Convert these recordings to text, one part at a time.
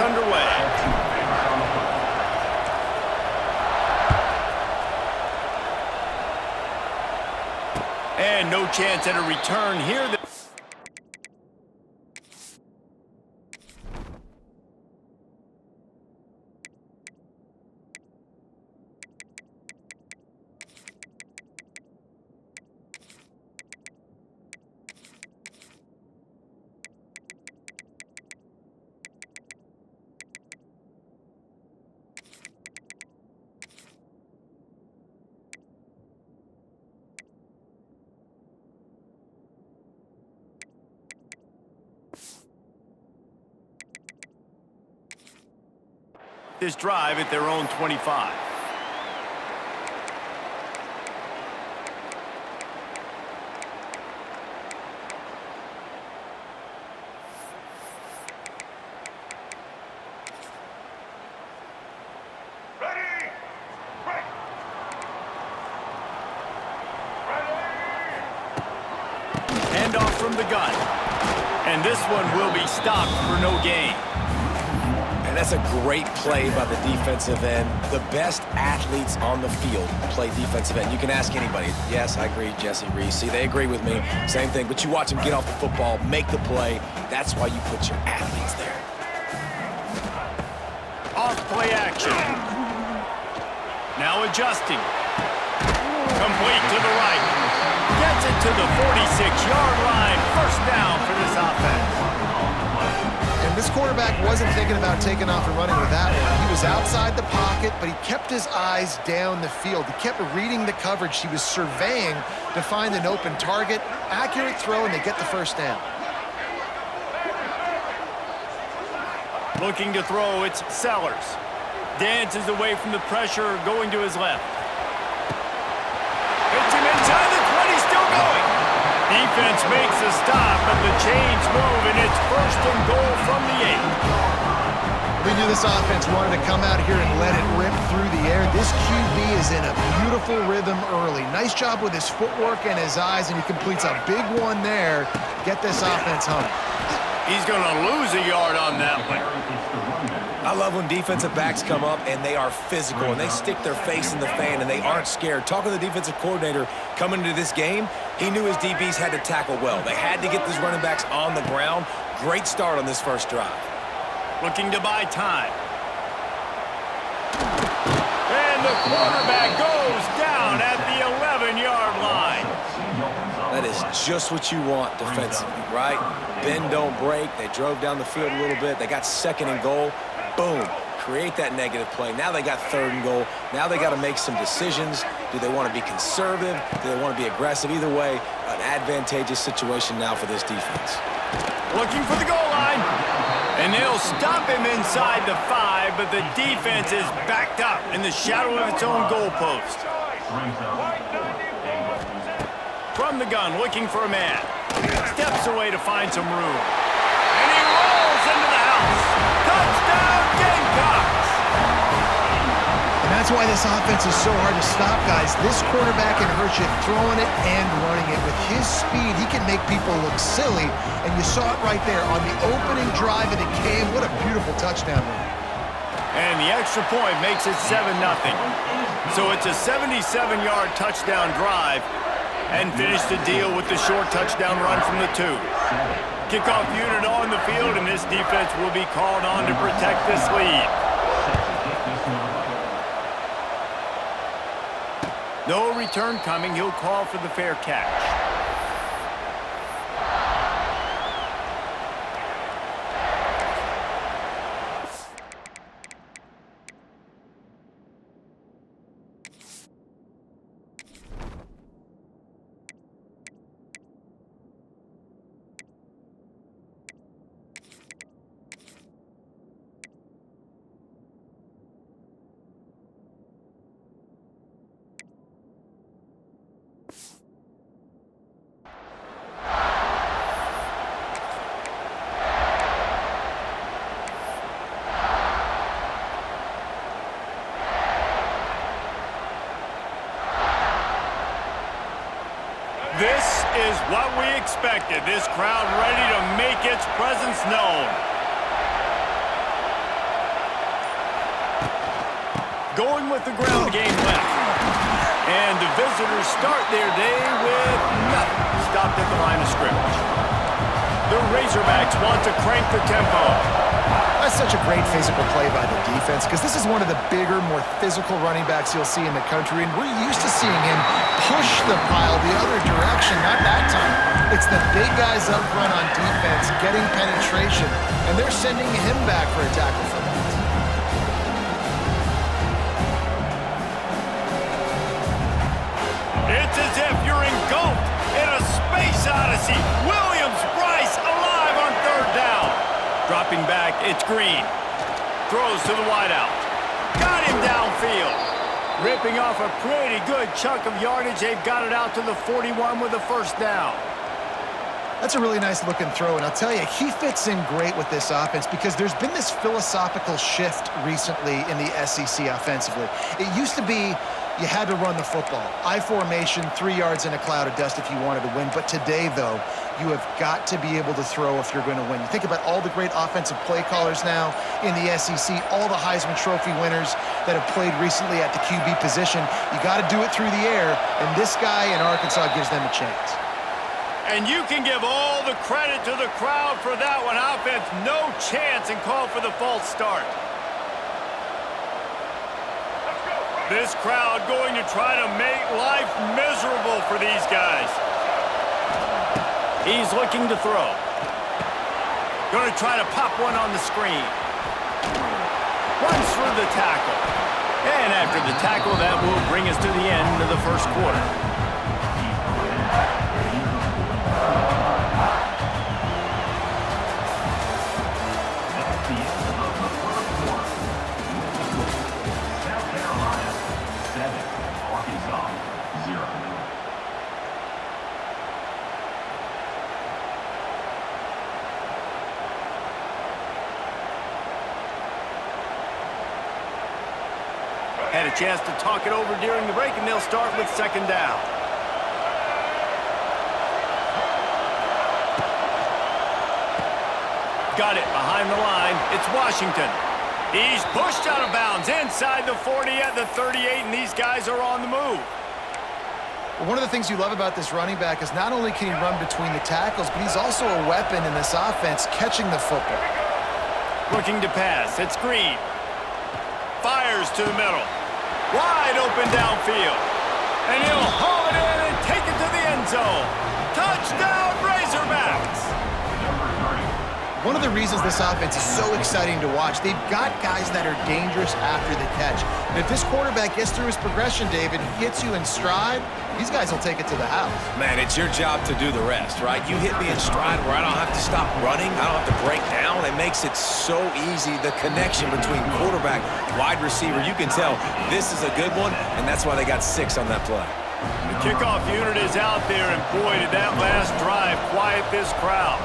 underway. And no chance at a return here. This drive at their own 25. Hand off from the gun. And this one will be stopped for no gain. And that's a great play by the defensive end. The best athletes on the field play defensive end. You can ask anybody. Yes, I agree, Jesse Reese. See, they agree with me. Same thing. But you watch them get off the football, make the play. That's why you put your athletes there. Off play action. Now adjusting. Complete to the right. Gets it to the 46-yard line. First down for this offense. And this quarterback wasn't thinking about taking off and running with that one. He was outside the pocket, but he kept his eyes down the field. He kept reading the coverage. He was surveying to find an open target. Accurate throw, and they get the first down. Looking to throw, it's Sellers. Dances away from the pressure, going to his left. Hits him inside the 20, still going. Defense makes a stop, but the chains move, and it's first and goal from the 8. We knew this offense wanted to come out here and let it rip through the air. This QB is in a beautiful rhythm early. Nice job with his footwork and his eyes, and he completes a big one there. Get this offense humming. He's going to lose a yard on that one. I love when defensive backs come up and they are physical and they stick their face in the fan and they aren't scared. Talking to the defensive coordinator coming into this game, he knew his DBs had to tackle well. They had to get these running backs on the ground. Great start on this first drive. Looking to buy time. And the quarterback goes down at the 11-yard line. That is just what you want defensively, right? Bend, don't break. They drove down the field a little bit. They got second and goal. Boom. Create that negative play. Now they got third and goal. Now they got to make some decisions. Do they want to be conservative? Do they want to be aggressive? Either way, an advantageous situation now for this defense. Looking for the goal line. And they'll stop him inside the 5, but the defense is backed up in the shadow of its own goalpost. From the gun, looking for a man. Steps away to find some room. And he rolls into the house. Touchdown, Gamecocks! And that's why this offense is so hard to stop, guys. This quarterback can hurt you throwing it and running it. With his speed, he can make people look silly. And you saw it right there on the opening drive of the game. What a beautiful touchdown run. And the extra point makes it 7-0. So it's a 77-yard touchdown drive. And finish the deal with the short touchdown run from the 2. Kickoff unit on the field, and this defense will be called on to protect this lead. No return coming. He'll call for the fair catch. This is what we expected. This crowd ready to make its presence known. going with the ground game left. And the visitors start their day with nothing. Stopped at the line of scrimmage. The Razorbacks want to crank the tempo. That's such a great physical play by the defense because this is one of the bigger, more physical running backs you'll see in the country, and we're used to seeing him push the pile the other direction. Not that time. It's the big guys up front on defense getting penetration, and they're sending him back for a tackle for that. It's as if you're engulfed in a space odyssey. Williams-Brice alive on third down. Dropping back, it's Green. Throws to the wideout. Got him downfield. Ripping off a pretty good chunk of yardage. They've got it out to the 41 with a first down. That's a really nice looking throw, and I'll tell you, he fits in great with this offense because there's been this philosophical shift recently in the SEC offensively. It used to be you had to run the football. I formation, 3 yards in a cloud of dust if you wanted to win. But today, though, you have got to be able to throw if you're going to win. You think about all the great offensive play callers now in the SEC, all the Heisman Trophy winners that have played recently at the QB position. You got to do it through the air, and this guy in Arkansas gives them a chance. And you can give all the credit to the crowd for that one. Offense, no chance, and call for the false start. This crowd going to try to make life miserable for these guys. He's looking to throw. Going to try to pop one on the screen. Runs through the tackle. And after the tackle, that will bring us to the end of the first quarter. Had a chance to talk it over during the break, and they'll start with second down. Got it behind the line. It's Washington. He's pushed out of bounds inside the 40 at the 38, and these guys are on the move. Well, one of the things you love about this running back is not only can he run between the tackles, but he's also a weapon in this offense catching the football. Looking to pass. It's Green. Fires to the middle. Wide open downfield. And he'll haul it in and take it to the end zone. Touchdown, Razorbacks! One of the reasons this offense is so exciting to watch, they've got guys that are dangerous after the catch. And if this quarterback gets through his progression, David, hits you in stride, these guys will take it to the house. Man, it's your job to do the rest, right? You hit me in stride where I don't have to stop running. I don't have to break down. It makes it so easy, the connection between quarterback, wide receiver. You can tell this is a good one, and that's why they got 6 on that play. The kickoff unit is out there, and boy, did that last drive quiet this crowd.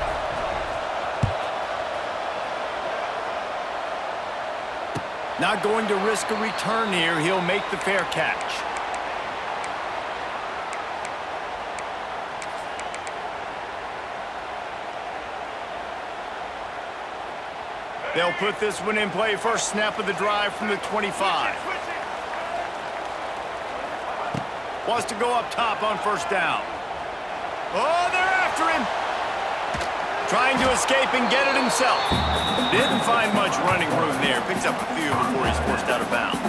Not going to risk a return here. He'll make the fair catch. They'll put this one in play. First snap of the drive from the 25. Wants to go up top on first down. Oh, they're after him. Trying to escape and get it himself. Didn't find much running room there. Picks up a few before he's forced out of bounds.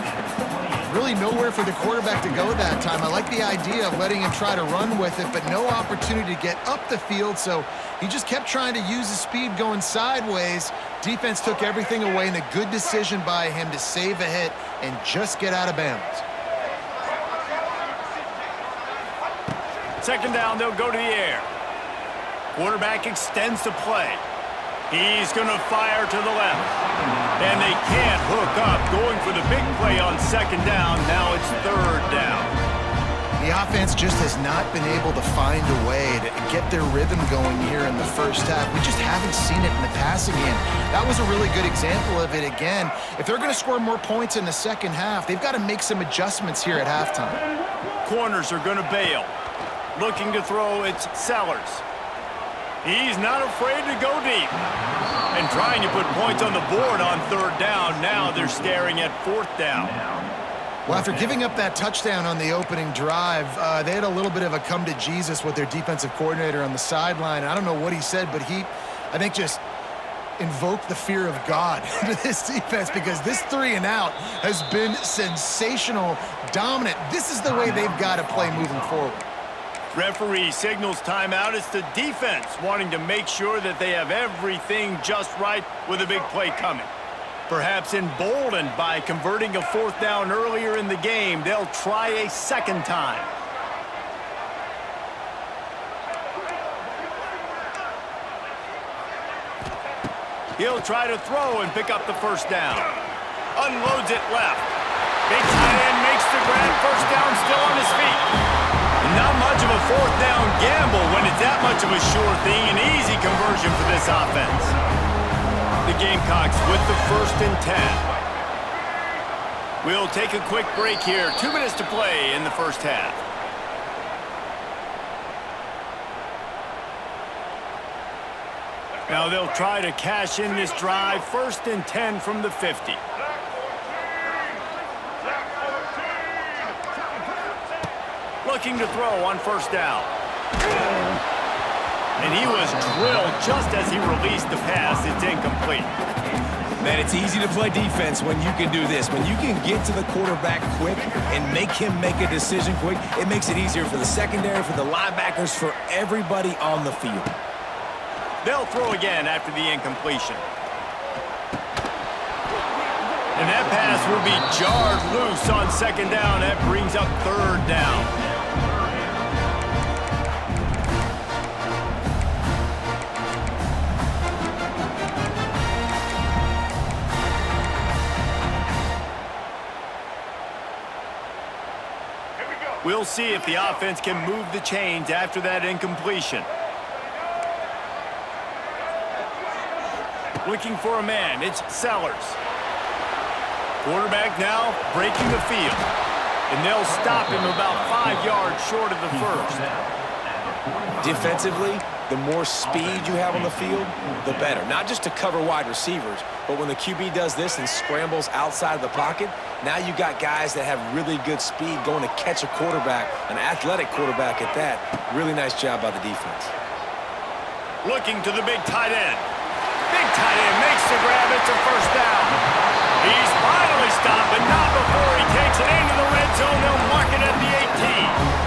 Really nowhere for the quarterback to go that time. I like the idea of letting him try to run with it, but no opportunity to get up the field, so he just kept trying to use his speed going sideways. Defense took everything away, and a good decision by him to save a hit and just get out of bounds. Second down, they'll go to the air. Quarterback extends the play. He's going to fire to the left. And they can't hook up. Going for the big play on second down. Now it's third down. The offense just has not been able to find a way to get their rhythm going here in the first half. We just haven't seen it in the passing game. That was a really good example of it again. If they're going to score more points in the second half, they've got to make some adjustments here at halftime. Corners are going to bail. Looking to throw, it's Sellers. He's not afraid to go deep. And trying to put points on the board on third down. Now they're staring at fourth down. Well, after giving up that touchdown on the opening drive, they had a little bit of a come to Jesus with their defensive coordinator on the sideline. I don't know what he said, but he, I think, just invoked the fear of God into this defense, because this 3-and-out has been sensational, dominant. This is the way they've got to play moving forward. Referee signals timeout. It's the defense wanting to make sure that they have everything just right with a big play coming. Perhaps emboldened by converting a fourth down earlier in the game, they'll try a second time. He'll try to throw and pick up the first down. Unloads it left. Big tight end makes the grab. First down, still on his feet. Not much of a fourth down gamble when it's that much of a sure thing. An easy conversion for this offense. The Gamecocks with the 1st and 10. We'll take a quick break here. 2 minutes to play in the first half. Now they'll try to cash in this drive. 1st and 10 from the 50. Looking to throw on first down. And he was drilled just as he released the pass. It's incomplete. Man, it's easy to play defense when you can do this. When you can get to the quarterback quick and make him make a decision quick, it makes it easier for the secondary, for the linebackers, for everybody on the field. They'll throw again after the incompletion. And that pass will be jarred loose on second down. That brings up third down. We'll see if the offense can move the chains after that incompletion. Looking for a man, it's Sellers. Quarterback now breaking the field. And they'll stop him about 5 yards short of the first. Defensively, the more speed you have on the field, the better. Not just to cover wide receivers, but when the QB does this and scrambles outside of the pocket, now you got guys that have really good speed going to catch a quarterback, an athletic quarterback at that. Really nice job by the defense. Looking to the big tight end. Big tight end makes the grab. It's a first down. He's finally stopped, but not before he takes it into the red zone. They'll mark it at the 18.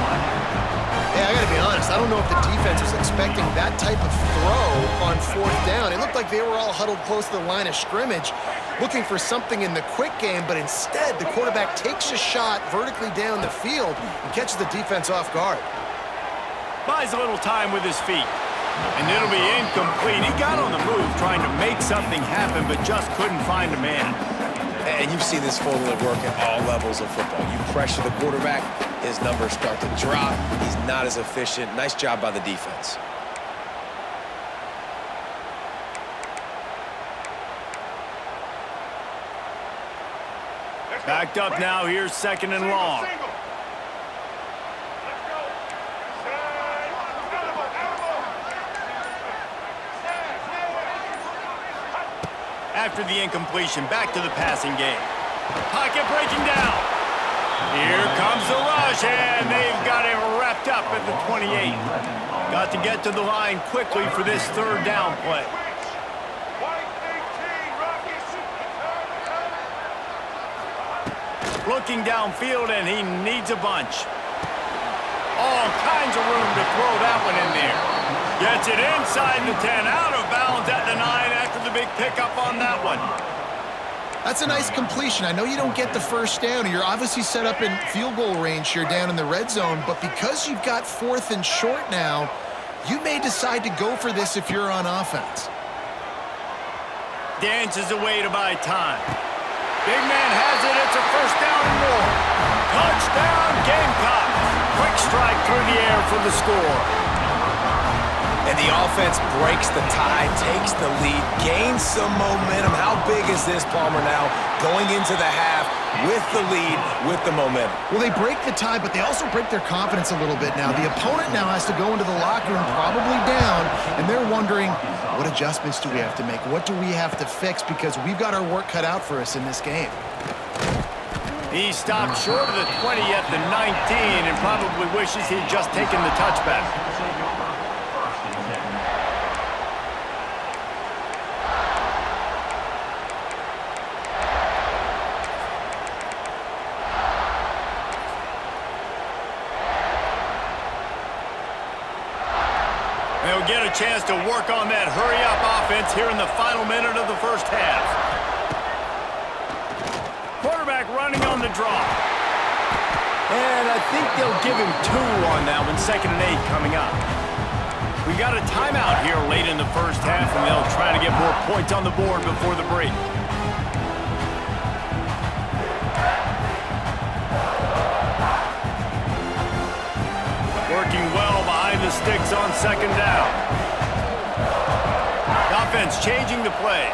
Yeah, I got to be honest. I don't know if the defense was expecting that type of throw on fourth down. It looked like they were all huddled close to the line of scrimmage, looking for something in the quick game, but instead the quarterback takes a shot vertically down the field and catches the defense off guard. Buys a little time with his feet. And it'll be incomplete. He got on the move trying to make something happen, but just couldn't find a man. And you've seen this formula work at all levels of football. You pressure the quarterback, his numbers start to drop. He's not as efficient. Nice job by the defense. Backed up now. Here's 2nd and long. After the incompletion, back to the passing game. Pocket breaking down. Here comes the rush, and they've got him wrapped up at the 28. Got to get to the line quickly for this third down play. Looking downfield, and he needs a bunch. All kinds of room to throw that one in there. Gets it inside the 10, out of bounds at the 9 after the big pickup on that one. That's a nice completion. I know you don't get the first down. You're obviously set up in field goal range here down in the red zone, but because you've got 4th and short now, you may decide to go for this if you're on offense. Dances away to buy time. Big man has it. It's a first down and more. Touchdown, Gamecocks. Quick strike through the air for the score. And the offense breaks the tie, takes the lead, gains some momentum. How big is this, Palmer, now going into the half with the lead, with the momentum? Well, they break the tie, but they also break their confidence a little bit now. The opponent now has to go into the locker room probably down, and they're wondering, what adjustments do we have to make? What do we have to fix? Because we've got our work cut out for us in this game. He stopped short of the 20 at the 19 and probably wishes he'd just taken the touchback. They'll get a chance to work on that hurry-up offense here in the final minute of the first half. Quarterback running on the draw. And I think they'll give him 2 on that one, 2nd and 8 coming up. We got a timeout here late in the first half, and they'll try to get more points on the board before the break. Working well behind the sticks on 2nd down. The offense changing the play.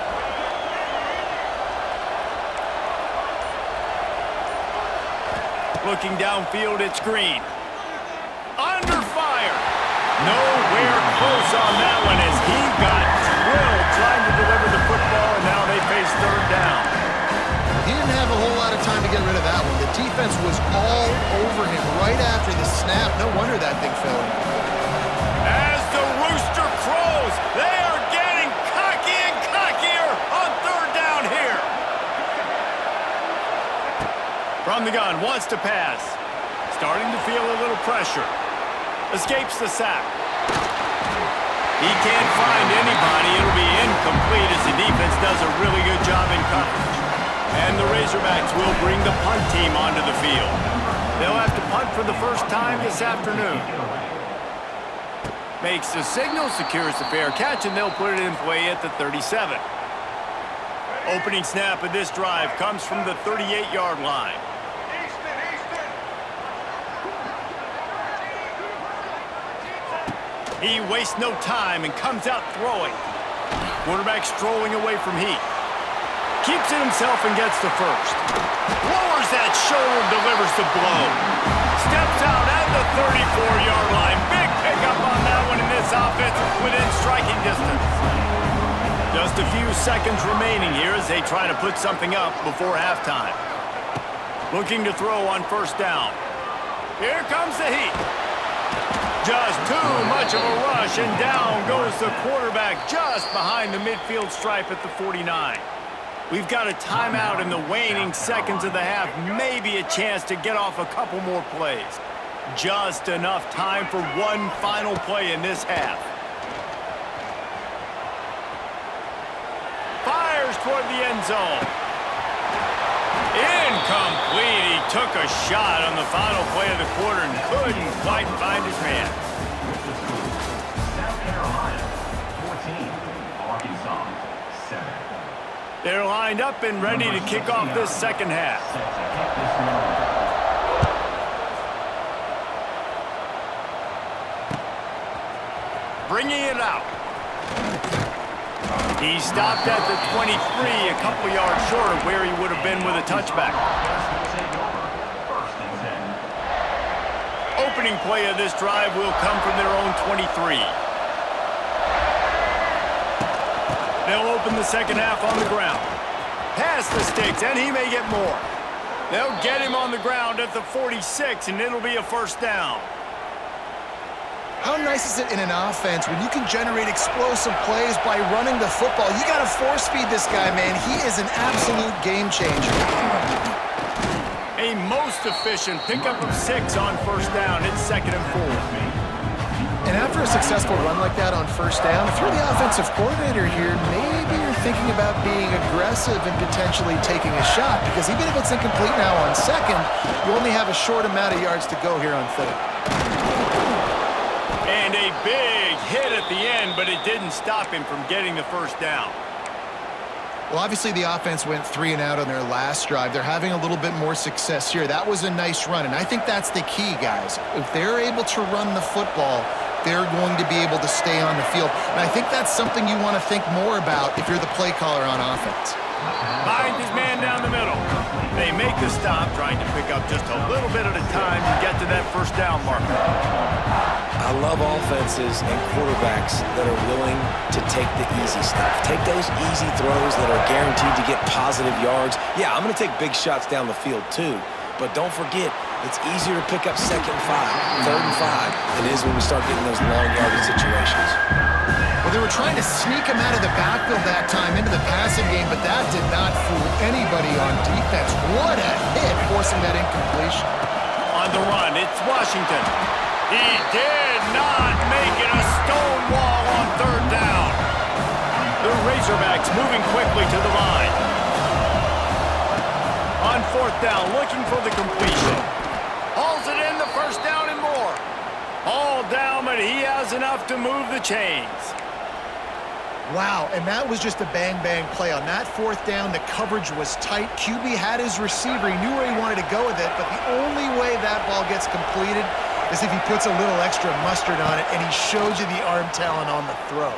Looking downfield, it's Green. Under fire. Nowhere close on that one as he got drilled trying to deliver the football, and now they face 3rd down. He didn't have a whole lot of time to get rid of that one. The defense was all over him right after the snap. No wonder that thing fell in. As the rooster crows, they are getting cocky and cockier on 3rd down here. From the gun, wants to pass. Starting to feel a little pressure. Escapes the sack. He can't find anybody. It'll be incomplete as the defense does a really good job in coverage. And the Razorbacks will bring the punt team onto the field. They'll have to punt for the first time this afternoon. Makes the signal, secures the fair catch, and they'll put it in play at the 37. Opening snap of this drive comes from the 38-yard line. He wastes no time and comes out throwing. Quarterback strolling away from Heat. Keeps it himself and gets the first. Lowers that shoulder, delivers the blow. Steps out at the 34-yard line. Big pickup on that one in this offense within striking distance. Just a few seconds remaining here as they try to put something up before halftime. Looking to throw on 1st down. Here comes the Heat. Just too much of a rush, and down goes the quarterback just behind the midfield stripe at the 49. We've got a timeout in the waning seconds of the half, maybe a chance to get off a couple more plays. Just enough time for one final play in this half. Fires toward the end zone. Incomplete. He took a shot on the final play of the quarter and couldn't quite find his man. South Carolina, 14. Arkansas, 7. They're lined up and ready to kick off this second half. Bringing it out. He stopped at the 23, a couple yards short of where he would have been with a touchback. Opening play of this drive will come from their own 23. They'll open the second half on the ground. Pass the sticks, and he may get more. They'll get him on the ground at the 46, and it'll be a 1st down. How nice is it in an offense when you can generate explosive plays by running the football? You got to force feed this guy, man. He is an absolute game changer. A most efficient pickup of 6 on 1st down. It's 2nd and 4. And after a successful run like that on 1st down, if you're the offensive coordinator here, maybe you're thinking about being aggressive and potentially taking a shot, because even if it's incomplete now on 2nd, you only have a short amount of yards to go here on 3rd. And a big hit at the end, but it didn't stop him from getting the 1st down. Well, obviously the offense went 3 and out on their last drive. They're having a little bit more success here. That was a nice run, and I think that's the key, guys. If they're able to run the football, they're going to be able to stay on the field. And I think that's something you want to think more about if you're the play caller on offense. Finds his man down the middle. They make the stop, trying to pick up just a little bit at a time to get to that first down marker. I love offenses and quarterbacks that are willing to take the easy stuff. Take those easy throws that are guaranteed to get positive yards. Yeah, I'm going to take big shots down the field too. But don't forget, it's easier to pick up 2nd and 5, 3rd and 5 than it is when we start getting those long yardage situations. Well, they were trying to sneak him out of the backfield that time into the passing game, but that did not fool anybody on defense. What a hit, forcing that incompletion. On the run, it's Washington. He did not make it a stone wall on 3rd down. The Razorbacks moving quickly to the line. On 4th down, looking for the completion. Hauls it in, the first down and more. All down, but he has enough to move the chains. Wow, and that was just a bang-bang play. On that 4th down, the coverage was tight. QB had his receiver. He knew where he wanted to go with it, but the only way that ball gets completed is if he puts a little extra mustard on it, and he shows you the arm talent on the throw.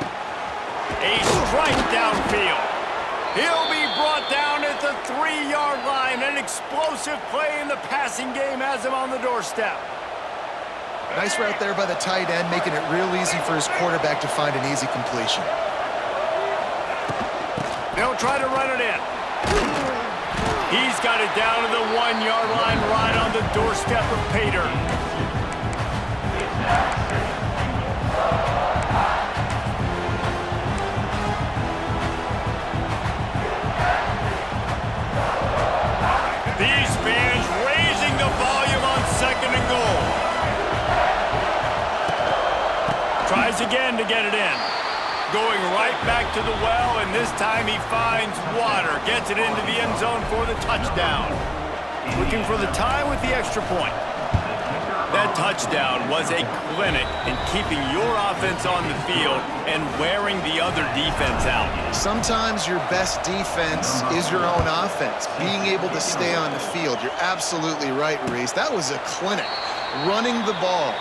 A strike downfield. He'll be brought down at the 3-yard line. An explosive play in the passing game has him on the doorstep. Nice route there by the tight end, making it real easy for his quarterback to find an easy completion. They'll try to run it in. He's got it down to the 1-yard line, right on the doorstep of Pater. These fans raising the volume on 2nd and goal. Tries again to get it in. Going right back to the well, and this time he finds water. Gets it into the end zone for the touchdown. Looking for the tie with the extra point. That touchdown was a clinic in keeping your offense on the field and wearing the other defense out. Sometimes your best defense is your own offense, being able to stay on the field. You're absolutely right, Reese. That was a clinic. Running the ball,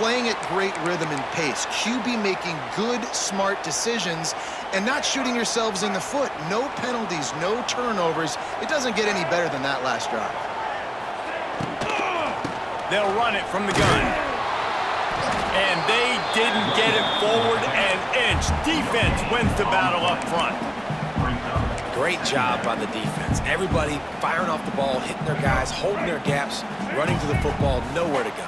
playing at great rhythm and pace, QB making good, smart decisions, and not shooting yourselves in the foot. No penalties, no turnovers. It doesn't get any better than that last drive. They'll run it from the gun. And they didn't get it forward an inch. Defense wins the battle up front. Great job by the defense. Everybody firing off the ball, hitting their guys, holding their gaps, running to the football, nowhere to go.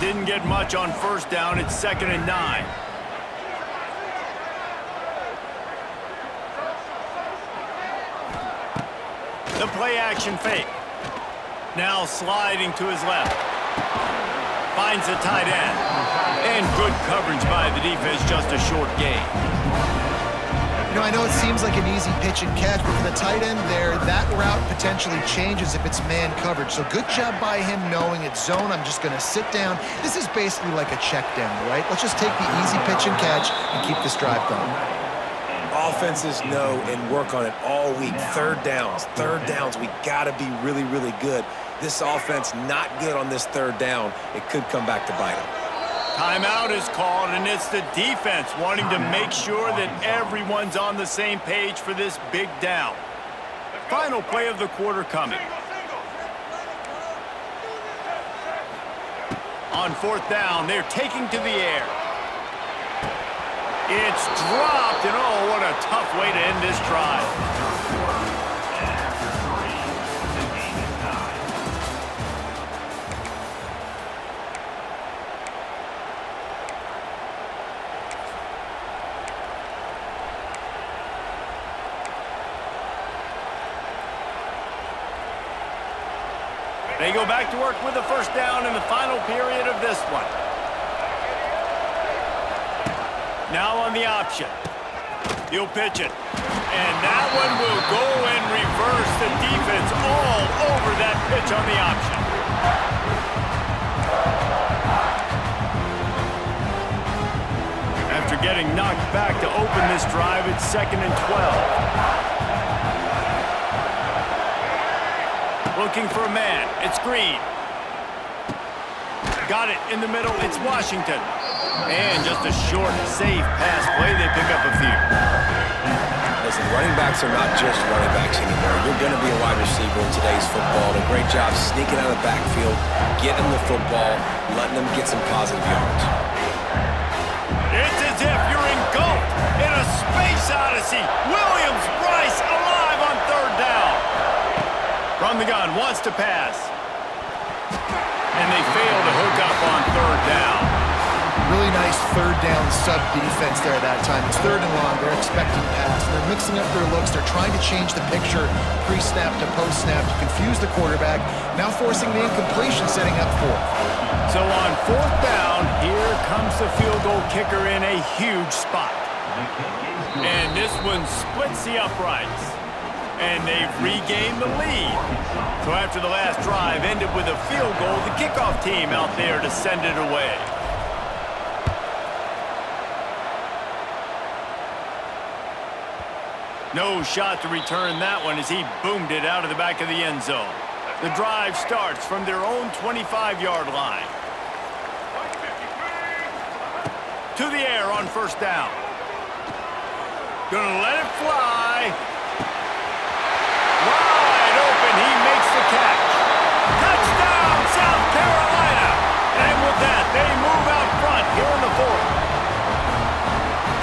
Didn't get much on 1st down. It's 2nd and 9. The play action fake. Now sliding to his left. Finds the tight end. And good coverage by the defense, just a short gain. You know, I know it seems like an easy pitch and catch, but for the tight end there, that route potentially changes if it's man coverage. So good job by him knowing it's zone. I'm just going to sit down. This is basically like a check down, right? Let's just take the easy pitch and catch and keep this drive going. Offenses know and work on it all week. 3rd downs, we got to be really, really good. This offense not good on this 3rd down. It could come back to bite them. Timeout is called, and it's the defense wanting to make sure that everyone's on the same page for this big down. Final play of the quarter coming. On 4th down, they're taking to the air. It's dropped, and oh, what a tough way to end this drive. They go back to work with the 1st down in the final period of this one. Now on the option. He'll pitch it. And that one will go and reverse. The defense all over that pitch on the option. After getting knocked back to open this drive, it's 2nd and 12. Looking for a man. It's Green. Got it in the middle. It's Washington. And just a short, safe pass play. They pick up a few. Listen, running backs are not just running backs anymore. You're going to be a wide receiver in today's football. A great job sneaking out of the backfield, getting the football, letting them get some positive yards. It's as if you're engulfed in a space odyssey. Williams-Brice alive on third down. From the gun, wants to pass. And they fail to hook up on third down. Really nice third down sub defense there that time. It's third and long. They're expecting pass. They're mixing up their looks. They're trying to change the picture pre-snap to post-snap to confuse the quarterback. Now forcing the incompletion, setting up fourth. So on fourth down, here comes the field goal kicker in a huge spot. And this one splits the uprights. And they've regained the lead. So after the last drive ended with a field goal, the kickoff team out there to send it away. No shot to return that one as he boomed it out of the back of the end zone. The drive starts from their own 25-yard line. To the air on first down. Gonna let it fly. Wide open, he makes the catch. Touchdown, South Carolina! And with that, they move out front here in the fourth.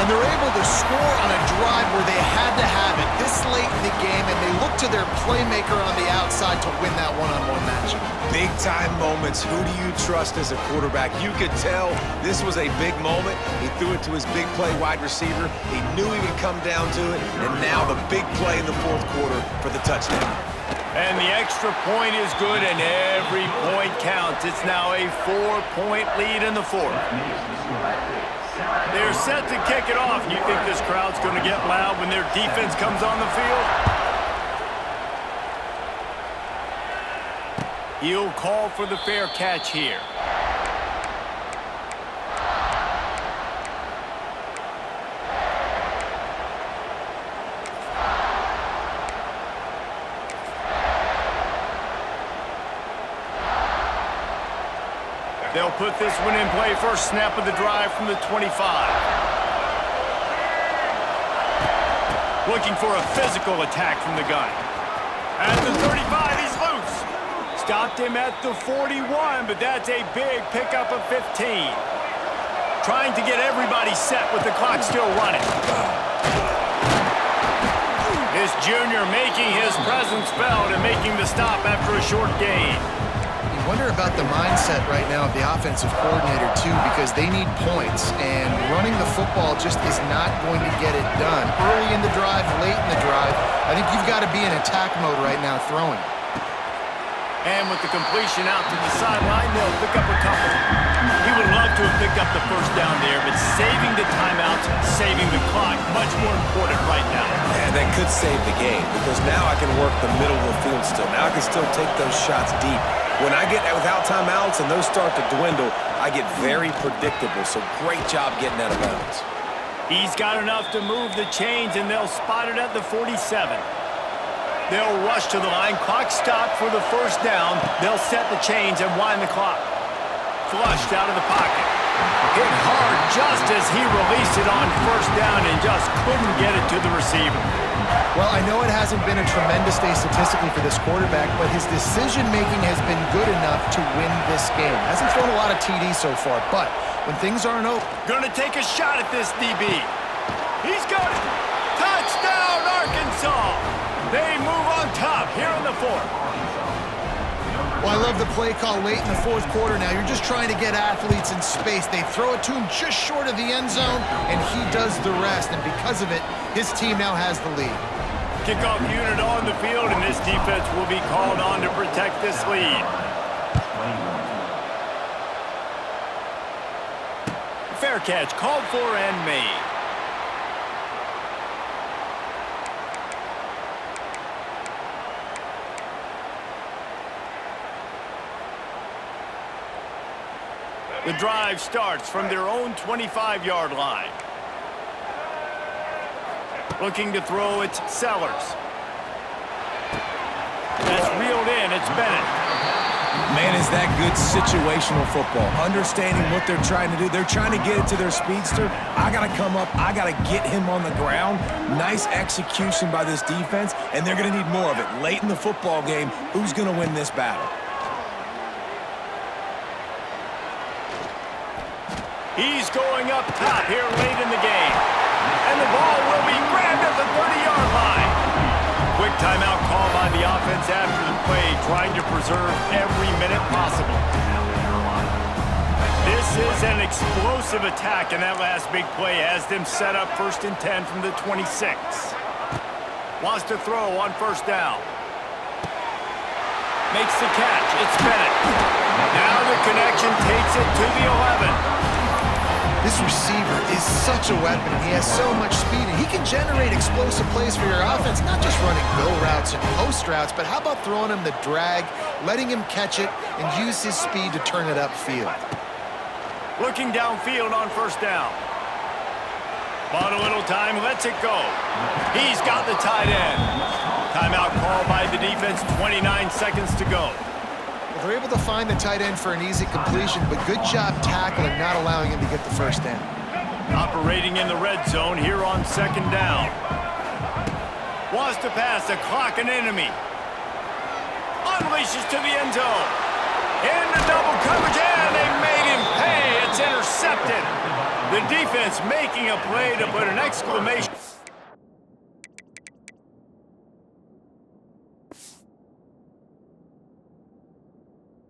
And they're able to score on a drive where they had to have it this late in the game, and they look to their playmaker on the outside to win that one-on-one matchup. Big-time moments. Who do you trust as a quarterback? You could tell this was a big moment. He threw it to his big play wide receiver. He knew he would come down to it, and now the big play in the fourth quarter for the touchdown. And the extra point is good, and every point counts. It's now a 4-point lead in the fourth. They're set to kick it off. You think this crowd's going to get loud when their defense comes on the field? He'll call for the fair catch here. They'll put this one in play. First snap of the drive from the 25. Looking for a physical attack from the gun. At the 35, he's loose. Stopped him at the 41, but that's a big pickup of 15. Trying to get everybody set with the clock still running. This junior making his presence felt and making the stop after a short gain. You wonder about the mindset right now of the offensive coordinator, too, because they need points, and running the football just is not going to get it done. Early in the drive, late in the drive, I think you've got to be in attack mode right now throwing. And with the completion out to the sideline, they'll pick up a couple. He would love to have picked up the first down there, but saving the timeouts, saving the clock, much more important right now. And that could save the game, because now I can work the middle of the field still. Now I can still take those shots deep. When I get without timeouts and those start to dwindle, I get very predictable. So great job getting out of bounds. He's got enough to move the chains, and they'll spot it at the 47. They'll rush to the line. Clock stopped for the first down. They'll set the chains and wind the clock. Flushed out of the pocket. Hit hard just as he released it on first down and just couldn't get it to the receiver. Well, I know it hasn't been a tremendous day statistically for this quarterback, but his decision-making has been good enough to win this game. Hasn't thrown a lot of TDs so far, but when things aren't open... Gonna take a shot at this DB. He's got it. Touchdown, Arkansas. They move on top here in the fourth. Well, I love the play call late in the fourth quarter now. You're just trying to get athletes in space. They throw it to him just short of the end zone, and he does the rest. And because of it, his team now has the lead. Kickoff unit on the field, and this defense will be called on to protect this lead. Fair catch called for and made. The drive starts from their own 25-yard line. Looking to throw, it's Sellers. That's reeled in, it's Bennett. Man, is that good situational football. Understanding what they're trying to do. They're trying to get it to their speedster. I got to come up. I got to get him on the ground. Nice execution by this defense, and they're going to need more of it. Late in the football game, who's going to win this battle? He's going up top here late in the game. And the ball will be grabbed at the 30-yard line. Quick timeout call by the offense after the play, trying to preserve every minute possible. This is an explosive attack, and that last big play has them set up 1st and 10 from the 26. Wants to throw on 1st down. Makes the catch. It's Bennett. Now the connection takes it to the 11. This receiver is such a weapon. He has so much speed, and he can generate explosive plays for your offense, not just running go routes and post routes, but how about throwing him the drag, letting him catch it, and use his speed to turn it upfield. Looking downfield on 1st down. Bought a little time, lets it go. He's got the tight end. Timeout call by the defense, 29 seconds to go. They're able to find the tight end for an easy completion, but good job tackling, not allowing him to get the 1st down. Operating in the red zone here on 2nd down. Wants to pass, the clock an enemy. Unleashes to the end zone. Into double coverage, and they made him pay. It's intercepted. The defense making a play to put an exclamation.